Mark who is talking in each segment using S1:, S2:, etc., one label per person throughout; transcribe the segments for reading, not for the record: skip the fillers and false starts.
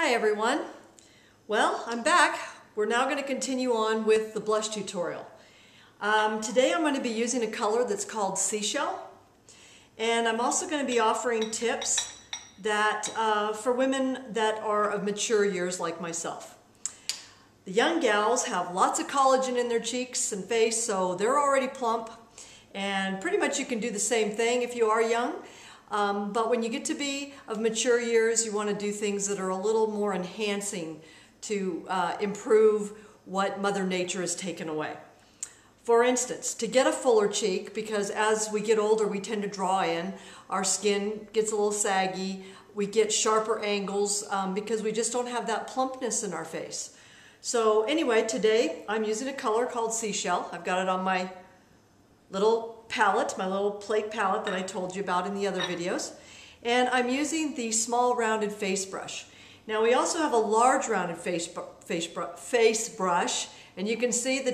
S1: Hi everyone. Well, I'm back. We're now going to continue on with the blush tutorial. Today I'm going to be using a color that's called Seashell, and I'm also going to be offering tips that for women that are of mature years like myself. The young gals have lots of collagen in their cheeks and face, so they're already plump, and pretty much you can do the same thing if you are young. But when you get to be of mature years, you want to do things that are a little more enhancing to improve what Mother Nature has taken away. For instance, to get a fuller cheek, because as we get older we tend to draw in, our skin gets a little saggy, we get sharper angles because we just don't have that plumpness in our face. So anyway, today I'm using a color called Seashell. I've got it on my little palette, my little plate palette that I told you about in the other videos. And I'm using the small rounded face brush. Now we also have a large rounded face brush, and you can see the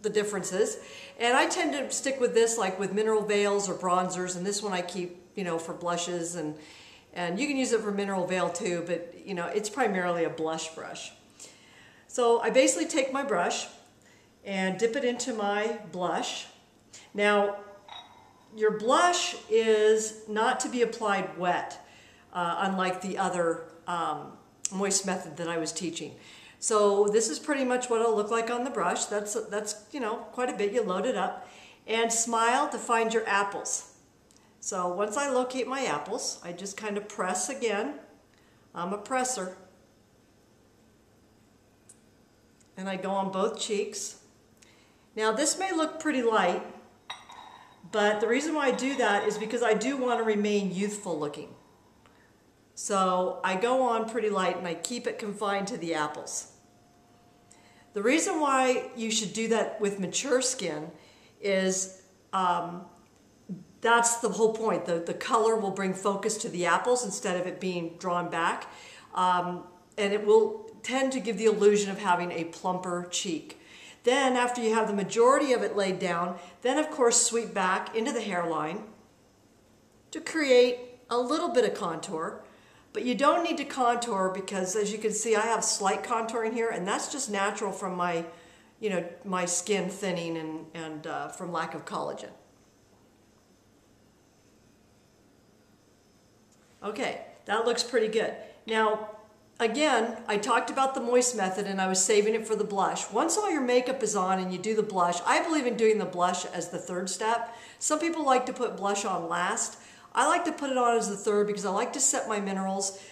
S1: differences. And I tend to stick with this like with mineral veils or bronzers, and this one I keep, for blushes, and you can use it for mineral veil too, but it's primarily a blush brush. So I basically take my brush and dip it into my blush. Now, your blush is not to be applied wet, unlike the other moist method that I was teaching. So this is pretty much what it'll look like on the brush. That's quite a bit. You load it up and smile to find your apples. So once I locate my apples, I just kind of press again. I'm a presser. And I go on both cheeks. Now this may look pretty light, but the reason why I do that is because I do want to remain youthful looking. So I go on pretty light and I keep it confined to the apples. The reason why you should do that with mature skin is that's the whole point. The color will bring focus to the apples instead of it being drawn back. And it will tend to give the illusion of having a plumper cheek. Then after you have the majority of it laid down, then of course sweep back into the hairline to create a little bit of contour. But you don't need to contour because, as you can see, I have slight contouring here, and that's just natural from my, my skin thinning and from lack of collagen. Okay, that looks pretty good. Now, again, I talked about the moist method and I was saving it for the blush. Once all your makeup is on and you do the blush, I believe in doing the blush as the third step. Some people like to put blush on last. I like to put it on as the third because I like to set my minerals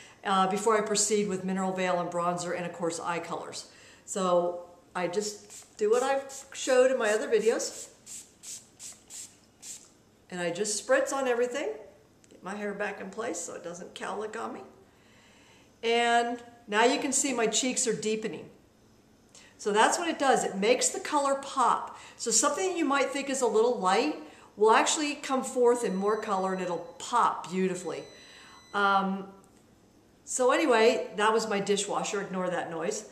S1: before I proceed with mineral veil and bronzer and of course eye colors. So I just do what I've showed in my other videos. And I just spritz on everything. Get my hair back in place so it doesn't cowlick on me. And now you can see my cheeks are deepening. So that's what it does. It makes the color pop. So something you might think is a little light will actually come forth in more color and it'll pop beautifully. So anyway, that was my dishwasher. Ignore that noise.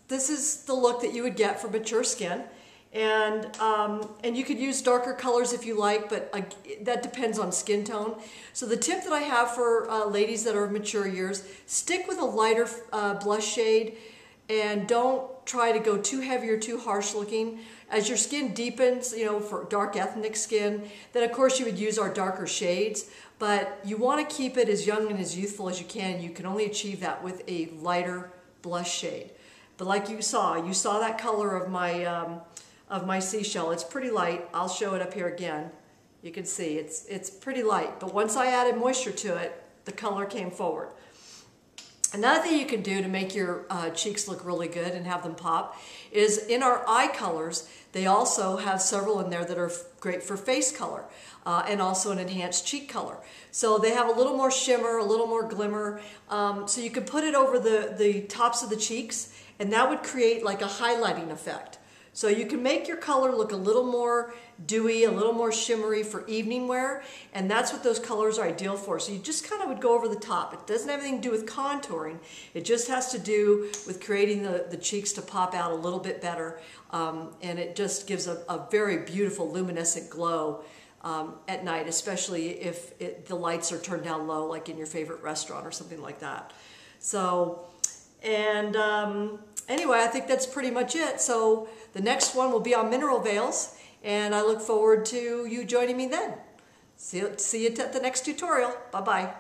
S1: This is the look that you would get for mature skin. And you could use darker colors if you like, but that depends on skin tone. So the tip that I have for ladies that are of mature years, stick with a lighter blush shade and don't try to go too heavy or too harsh looking. As your skin deepens, for dark ethnic skin, then of course you would use our darker shades, but you want to keep it as young and as youthful as you can. You can only achieve that with a lighter blush shade. But like you saw that color of my Seashell. It's pretty light. I'll show it up here again. You can see it's pretty light, but once I added moisture to it, the color came forward. Another thing you can do to make your cheeks look really good and have them pop is in our eye colors, they also have several in there that are great for face color and also an enhanced cheek color. So they have a little more shimmer, a little more glimmer. So you can put it over the tops of the cheeks, and that would create like a highlighting effect. So you can make your color look a little more dewy, a little more shimmery for evening wear, and that's what those colors are ideal for. So you just kind of would go over the top. It doesn't have anything to do with contouring. It just has to do with creating the cheeks to pop out a little bit better, and it just gives a very beautiful luminescent glow at night, especially if the lights are turned down low, like in your favorite restaurant or something like that. So, and anyway, I think that's pretty much it. So the next one will be on mineral veils, and I look forward to you joining me then. See you at the next tutorial. Bye-bye.